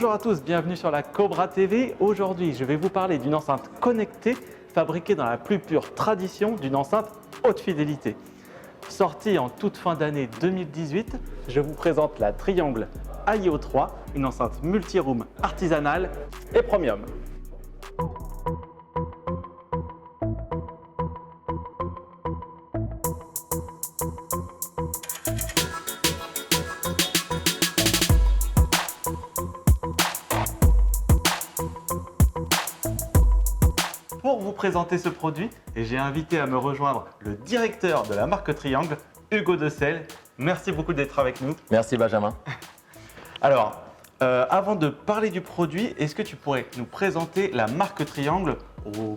Bonjour à tous, bienvenue sur la Cobra TV. Aujourd'hui, je vais vous parler d'une enceinte connectée fabriquée dans la plus pure tradition d'une enceinte haute fidélité. Sortie en toute fin d'année 2018, je vous présente la Triangle AIO 3, une enceinte multi-room artisanale et premium. Pour vous présenter ce produit, j'ai invité à me rejoindre le directeur de la marque Triangle, Hugo Decel. Merci beaucoup d'être avec nous. Merci Benjamin. Alors, avant de parler du produit, est-ce que tu pourrais nous présenter la marque Triangle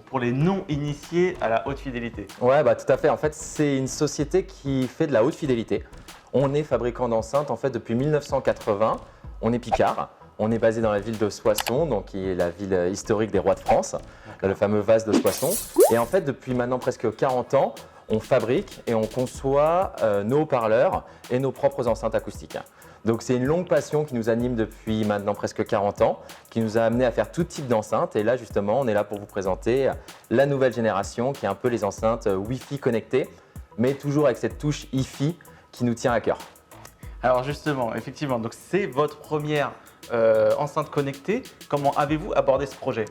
pour les non-initiés à la haute fidélité? Ouais, tout à fait. En fait, c'est une société qui fait de la haute fidélité. On est fabricant d'enceintes en fait depuis 1980. On est Picard. On est basé dans la ville de Soissons, donc qui est la ville historique des rois de France, le fameux vase de Soissons. Et en fait, depuis maintenant presque 40 ans, on fabrique et on conçoit nos haut-parleurs et nos propres enceintes acoustiques. Donc c'est une longue passion qui nous anime depuis maintenant presque 40 ans, qui nous a amené à faire tout type d'enceintes. Et là justement, on est là pour vous présenter la nouvelle génération qui est un peu les enceintes Wi-Fi connectées, mais toujours avec cette touche Hi-Fi qui nous tient à cœur. Alors justement, effectivement, donc c'est votre première enceinte connectée. Comment avez-vous abordé ce projet?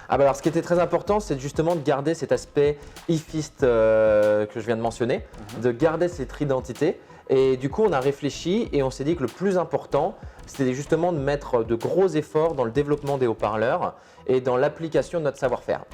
Alors, ce qui était très important, c'est justement de garder cet aspect Hi-Fist que je viens de mentionner, de garder cette identité. Et du coup, on a réfléchi et on s'est dit que le plus important, c'était justement de mettre de gros efforts dans le développement des haut-parleurs et dans l'application de notre savoir-faire.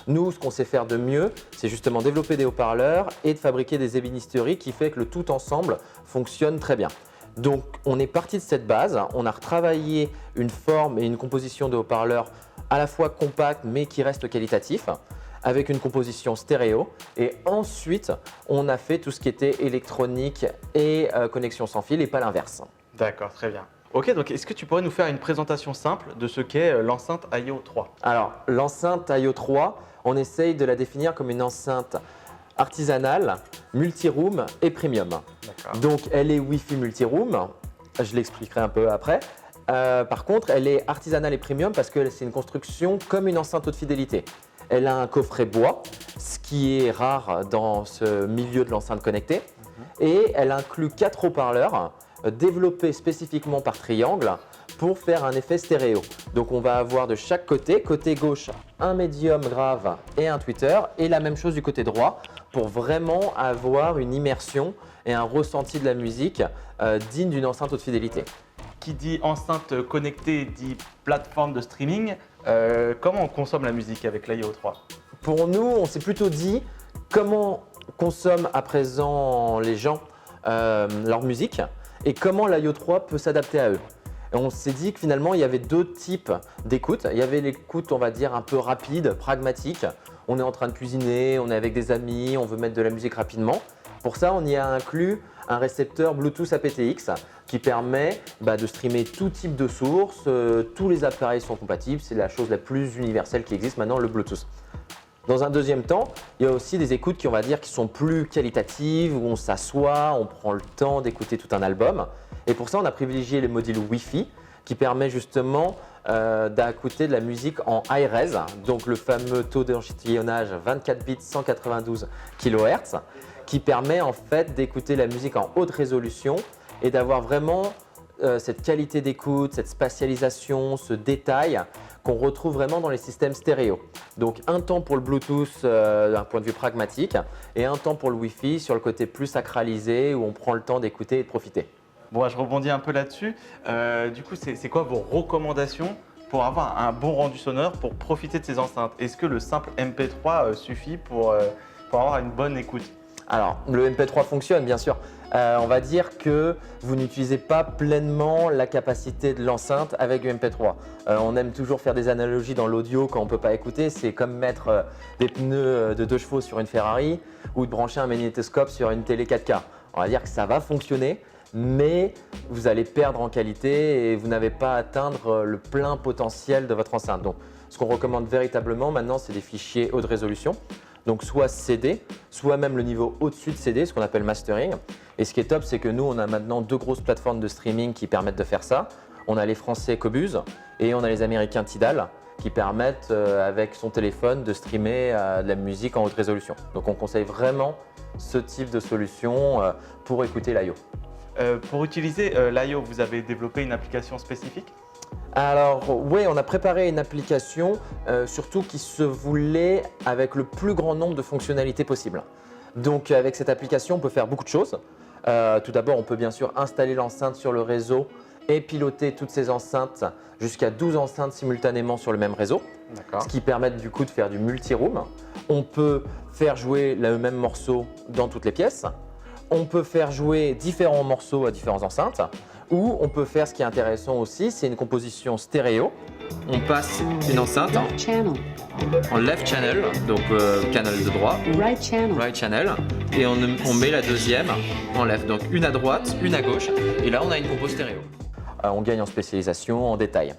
Nous, ce qu'on sait faire de mieux, c'est justement développer des haut-parleurs et de fabriquer des ébénisteries qui fait que le tout ensemble fonctionne très bien. Donc, on est parti de cette base, on a retravaillé une forme et une composition de haut-parleurs à la fois compact mais qui reste qualitatif, avec une composition stéréo. Et ensuite, on a fait tout ce qui était électronique et connexion sans fil et pas l'inverse. D'accord, très bien. Ok, donc est-ce que tu pourrais nous faire une présentation simple de ce qu'est l'enceinte AIO 3? Alors, l'enceinte AIO 3, on essaye de la définir comme une enceinte artisanale, multi-room et premium. Donc, elle est Wi-Fi multi-room, je l'expliquerai un peu après. Par contre, elle est artisanale et premium parce que c'est une construction comme une enceinte haute fidélité. Elle a un coffret bois, ce qui est rare dans ce milieu de l'enceinte connectée. Et elle inclut 4 haut-parleurs développés spécifiquement par Triangle pour faire un effet stéréo. Donc on va avoir de chaque côté gauche, un médium grave et un tweeter, et la même chose du côté droit pour vraiment avoir une immersion et un ressenti de la musique digne d'une enceinte haute fidélité. Qui dit enceinte connectée dit plateforme de streaming. Comment on consomme la musique avec l'AIO 3? Pour nous, on s'est plutôt dit comment consomment à présent les gens leur musique et comment l'AIO 3 peut s'adapter à eux. Et on s'est dit que finalement, il y avait deux types d'écoute. Il y avait l'écoute, on va dire, un peu rapide, pragmatique. On est en train de cuisiner, on est avec des amis, on veut mettre de la musique rapidement. Pour ça, on y a inclus un récepteur Bluetooth aptX qui permet de streamer tout type de sources. Tous les appareils sont compatibles, c'est la chose la plus universelle qui existe maintenant, le Bluetooth. Dans un deuxième temps, il y a aussi des écoutes qui sont plus qualitatives, où on s'assoit, on prend le temps d'écouter tout un album. Et pour ça, on a privilégié les modules Wi-Fi qui permet justement d'écouter de la musique en high res, donc le fameux taux d'échantillonnage 24 bits 192 kHz, qui permet en fait d'écouter la musique en haute résolution et d'avoir vraiment cette qualité d'écoute, cette spatialisation, ce détail qu'on retrouve vraiment dans les systèmes stéréo. Donc un temps pour le Bluetooth d'un point de vue pragmatique et un temps pour le Wi-Fi sur le côté plus sacralisé où on prend le temps d'écouter et de profiter. Bon, je rebondis un peu là-dessus. Du coup, c'est quoi vos recommandations pour avoir un bon rendu sonore, pour profiter de ces enceintes? Est-ce que le simple MP3 suffit pour avoir une bonne écoute? Alors, le MP3 fonctionne bien sûr. On va dire que vous n'utilisez pas pleinement la capacité de l'enceinte avec du MP3. On aime toujours faire des analogies dans l'audio quand on ne peut pas écouter. C'est comme mettre des pneus de 2 chevaux sur une Ferrari ou de brancher un magnétoscope sur une télé 4K. On va dire que ça va fonctionner, mais vous allez perdre en qualité et vous n'avez pas atteindre le plein potentiel de votre enceinte. Donc, ce qu'on recommande véritablement maintenant, c'est des fichiers haute résolution. Donc soit CD, soit même le niveau au-dessus de CD, ce qu'on appelle mastering. Et ce qui est top, c'est que nous, on a maintenant 2 grosses plateformes de streaming qui permettent de faire ça. On a les Français Qobuz et on a les Américains Tidal qui permettent avec son téléphone de streamer de la musique en haute résolution. Donc on conseille vraiment ce type de solution pour écouter l'IO. Pour utiliser l'IO, vous avez développé une application spécifique? Alors oui, on a préparé une application surtout qui se voulait avec le plus grand nombre de fonctionnalités possibles. Donc avec cette application, on peut faire beaucoup de choses. Tout d'abord, on peut bien sûr installer l'enceinte sur le réseau et piloter toutes ces enceintes jusqu'à 12 enceintes simultanément sur le même réseau, ce qui permet du coup de faire du multi-room. On peut faire jouer le même morceau dans toutes les pièces. On peut faire jouer différents morceaux à différentes enceintes. Ou on peut faire ce qui est intéressant aussi, c'est une composition stéréo. On passe une enceinte en left channel, donc canal de droit, right channel, et on met la deuxième en left, donc une à droite, une à gauche, et là on a une compo stéréo. On gagne en spécialisation, en détail.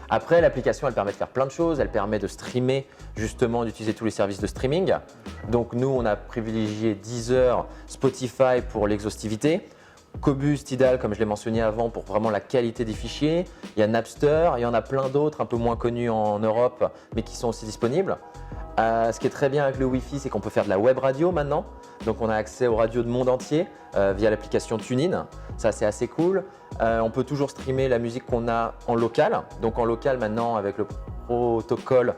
Après, l'application elle permet de faire plein de choses, elle permet de streamer, justement d'utiliser tous les services de streaming. Donc nous on a privilégié Deezer, Spotify pour l'exhaustivité. Qobuz, Tidal, comme je l'ai mentionné avant, pour vraiment la qualité des fichiers. Il y a Napster, il y en a plein d'autres un peu moins connus en Europe, mais qui sont aussi disponibles. Ce qui est très bien avec le Wi-Fi, c'est qu'on peut faire de la web radio maintenant. Donc on a accès aux radios de monde entier via l'application TuneIn. Ça, c'est assez cool. On peut toujours streamer la musique qu'on a en local. Donc en local maintenant, avec le protocole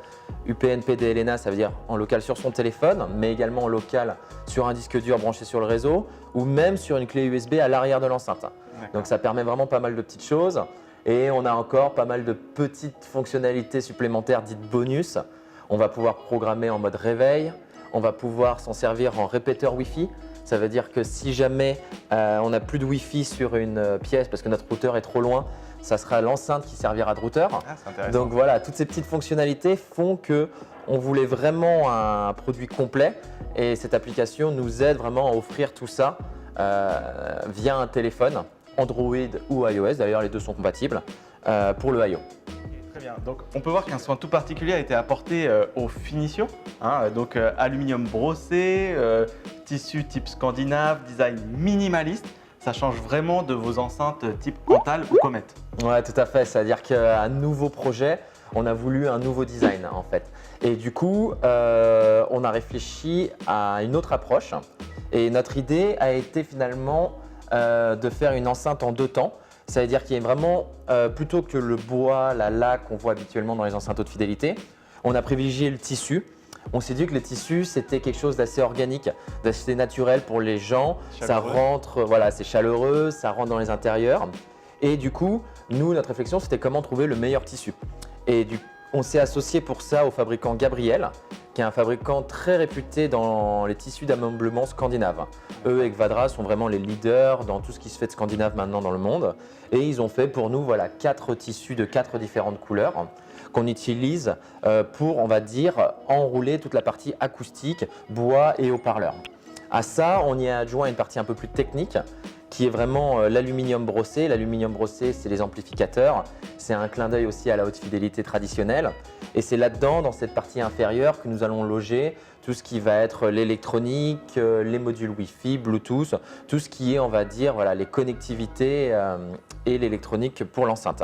UPnP-DLNA, ça veut dire en local sur son téléphone, mais également en local sur un disque dur branché sur le réseau ou même sur une clé USB à l'arrière de l'enceinte. Donc ça permet vraiment pas mal de petites choses et on a encore pas mal de petites fonctionnalités supplémentaires dites bonus. On va pouvoir programmer en mode réveil, on va pouvoir s'en servir en répéteur Wi-Fi. Ça veut dire que si jamais on n'a plus de Wi-Fi sur une pièce parce que notre routeur est trop loin, ça sera l'enceinte qui servira de routeur. Donc voilà, toutes ces petites fonctionnalités font qu'on voulait vraiment un produit complet et cette application nous aide vraiment à offrir tout ça via un téléphone, Android ou iOS. D'ailleurs, les deux sont compatibles pour le iO. Très bien. Donc on peut voir qu'un soin tout particulier a été apporté aux finitions. Donc aluminium brossé, tissu type scandinave, design minimaliste. Ça change vraiment de vos enceintes type Cantal ou Comet. Ouais, tout à fait. C'est-à-dire qu'un nouveau projet, on a voulu un nouveau design en fait. Et du coup, on a réfléchi à une autre approche. Et notre idée a été finalement de faire une enceinte en deux temps. C'est-à-dire qu'il y a vraiment, plutôt que le bois, la laque qu'on voit habituellement dans les enceintes haute fidélité, on a privilégié le tissu. On s'est dit que le tissu, c'était quelque chose d'assez organique, d'assez naturel pour les gens. Chaleureux. Ça rentre, voilà, c'est chaleureux, ça rentre dans les intérieurs. Et du coup, nous, notre réflexion, c'était comment trouver le meilleur tissu. Et on s'est associé pour ça au fabricant Gabriel, qui est un fabricant très réputé dans les tissus d'ameublement scandinaves. Eux et Kvadra sont vraiment les leaders dans tout ce qui se fait de scandinave maintenant dans le monde. Et ils ont fait pour nous 4 tissus de 4 différentes couleurs qu'on utilise pour, on va dire, enrouler toute la partie acoustique, bois et haut-parleurs. À ça, on y a adjoint une partie un peu plus technique qui est vraiment l'aluminium brossé. L'aluminium brossé, c'est les amplificateurs. C'est un clin d'œil aussi à la haute fidélité traditionnelle. Et c'est là-dedans, dans cette partie inférieure, que nous allons loger tout ce qui va être l'électronique, les modules Wi-Fi, Bluetooth, tout ce qui est, on va dire, les connectivités et l'électronique pour l'enceinte.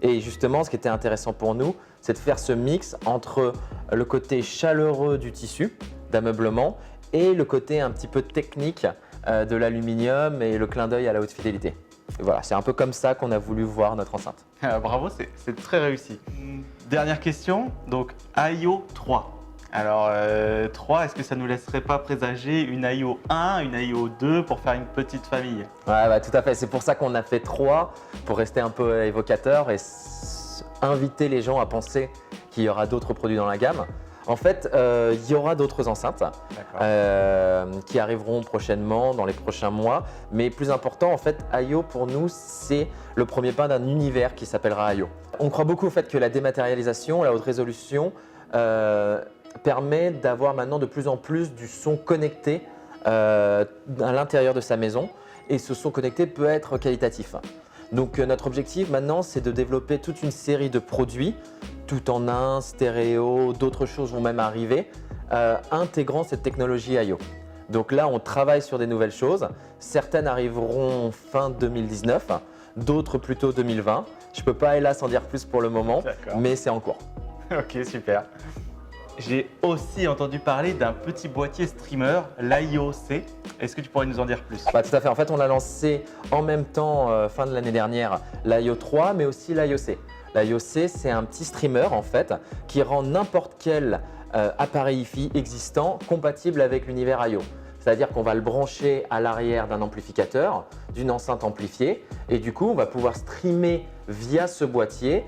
Et justement, ce qui était intéressant pour nous, c'est de faire ce mix entre le côté chaleureux du tissu d'ameublement et le côté un petit peu technique de l'aluminium et le clin d'œil à la haute fidélité. Et voilà, c'est un peu comme ça qu'on a voulu voir notre enceinte. Bravo, c'est très réussi. Dernière question, donc IO 3. Alors 3, est-ce que ça ne nous laisserait pas présager une IO 1, une IO 2 pour faire une petite famille? Ouais, tout à fait. C'est pour ça qu'on a fait 3, pour rester un peu évocateur et inviter les gens à penser qu'il y aura d'autres produits dans la gamme. En fait, il y aura d'autres enceintes qui arriveront prochainement, dans les prochains mois. Mais plus important, en fait, IO pour nous, c'est le premier pas d'un univers qui s'appellera IO. On croit beaucoup au fait que la dématérialisation, la haute résolution, permet d'avoir maintenant de plus en plus du son connecté à l'intérieur de sa maison. Et ce son connecté peut être qualitatif. Donc notre objectif maintenant, c'est de développer toute une série de produits, tout en un, stéréo, d'autres choses vont même arriver, intégrant cette technologie IO. Donc là, on travaille sur des nouvelles choses. Certaines arriveront fin 2019, d'autres plutôt 2020. Je ne peux pas, hélas, en dire plus pour le moment, D'accord. mais c'est en cours. Ok, super. J'ai aussi entendu parler d'un petit boîtier streamer, l'IOC. Est-ce que tu pourrais nous en dire plus? Tout à fait. En fait, on a lancé en même temps, fin de l'année dernière, l'IO 3, mais aussi l'IOC. L'IOC, c'est un petit streamer en fait qui rend n'importe quel appareil Hi-Fi existant compatible avec l'univers IO. C'est-à-dire qu'on va le brancher à l'arrière d'un amplificateur, d'une enceinte amplifiée, et du coup, on va pouvoir streamer via ce boîtier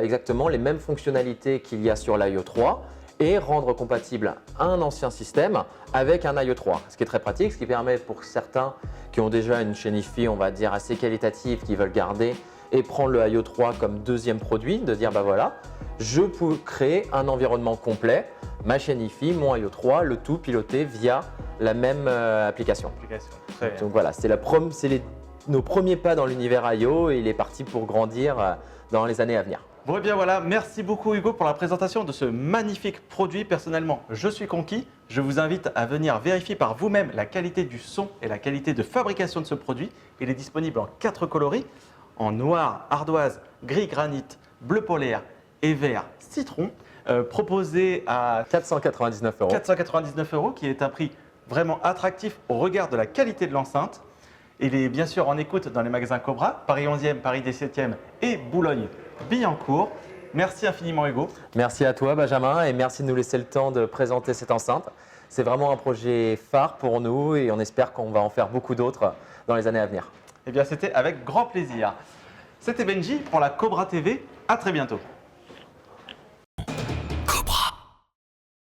exactement les mêmes fonctionnalités qu'il y a sur l'IO 3 et rendre compatible un ancien système avec un IO 3. Ce qui est très pratique, ce qui permet pour certains qui ont déjà une chaîne Hi-Fi, on va dire assez qualitative, qui veulent garder et prendre le IO 3 comme deuxième produit, de dire bah voilà, je peux créer un environnement complet, ma chaîne Hi-Fi, mon IO 3, le tout piloté via la même application. Très bien. Donc voilà, c'est nos premiers pas dans l'univers IO et il est parti pour grandir dans les années à venir. Bon, et bien voilà, merci beaucoup Hugo pour la présentation de ce magnifique produit. Personnellement, je suis conquis. Je vous invite à venir vérifier par vous-même la qualité du son et la qualité de fabrication de ce produit. Il est disponible en 4 coloris, en noir, ardoise, gris granit, bleu polaire et vert citron, proposé à 499 €. 499 €, qui est un prix vraiment attractif au regard de la qualité de l'enceinte. Il est bien sûr en écoute dans les magasins Cobra, Paris 11e, Paris 17e et Boulogne-Billancourt. Merci infiniment Hugo. Merci à toi Benjamin et merci de nous laisser le temps de présenter cette enceinte. C'est vraiment un projet phare pour nous et on espère qu'on va en faire beaucoup d'autres dans les années à venir. Eh bien, c'était avec grand plaisir. C'était Benji pour la Cobra TV. À très bientôt.